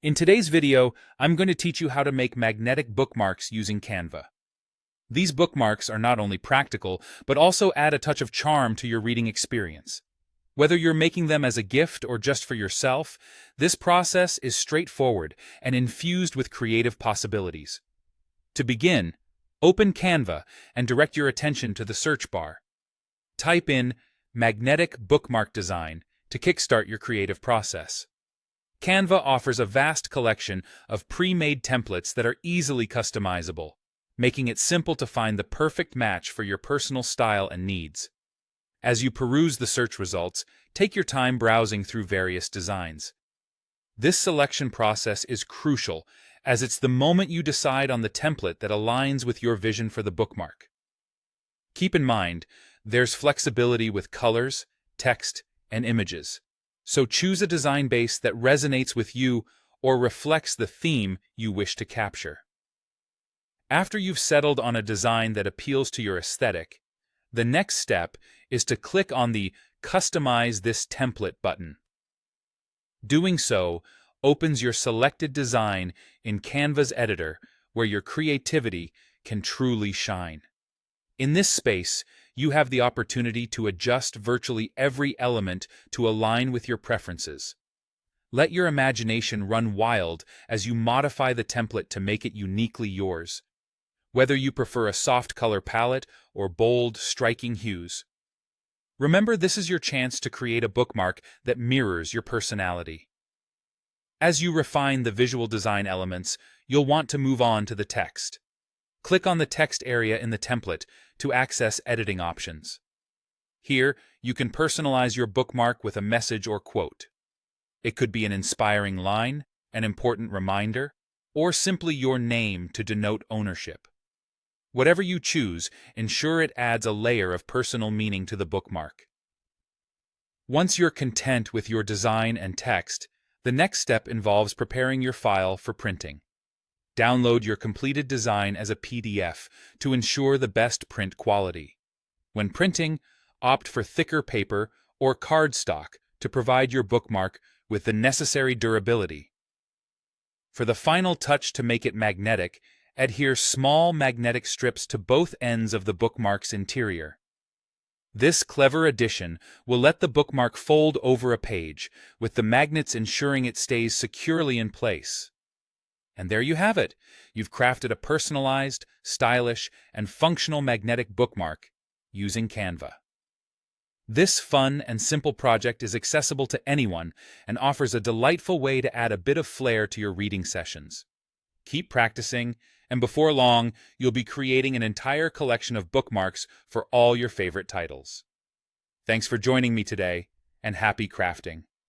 In today's video, I'm going to teach you how to make magnetic bookmarks using Canva. These bookmarks are not only practical, but also add a touch of charm to your reading experience. Whether you're making them as a gift or just for yourself, this process is straightforward and infused with creative possibilities. To begin, open Canva and direct your attention to the search bar. Type in magnetic bookmark design to kickstart your creative process. Canva offers a vast collection of pre-made templates that are easily customizable, making it simple to find the perfect match for your personal style and needs. As you peruse the search results, take your time browsing through various designs. This selection process is crucial, as it's the moment you decide on the template that aligns with your vision for the bookmark. Keep in mind, there's flexibility with colors, text, and images. So choose a design base that resonates with you or reflects the theme you wish to capture. After you've settled on a design that appeals to your aesthetic, the next step is to click on the Customize this template button. Doing so opens your selected design in Canva's editor, where your creativity can truly shine. In this space, you have the opportunity to adjust virtually every element to align with your preferences. Let your imagination run wild as you modify the template to make it uniquely yours, whether you prefer a soft color palette or bold, striking hues. Remember, this is your chance to create a bookmark that mirrors your personality. As you refine the visual design elements, you'll want to move on to the text. Click on the text area in the template to access editing options. Here, you can personalize your bookmark with a message or quote. It could be an inspiring line, an important reminder, or simply your name to denote ownership. Whatever you choose, ensure it adds a layer of personal meaning to the bookmark. Once you're content with your design and text, the next step involves preparing your file for printing. Download your completed design as a PDF to ensure the best print quality. When printing, opt for thicker paper or cardstock to provide your bookmark with the necessary durability. For the final touch to make it magnetic, adhere small magnetic strips to both ends of the bookmark's interior. This clever addition will let the bookmark fold over a page, with the magnets ensuring it stays securely in place. And there you have it. You've crafted a personalized, stylish, and functional magnetic bookmark using Canva. This fun and simple project is accessible to anyone and offers a delightful way to add a bit of flair to your reading sessions. Keep practicing, and before long, you'll be creating an entire collection of bookmarks for all your favorite titles. Thanks for joining me today, and happy crafting.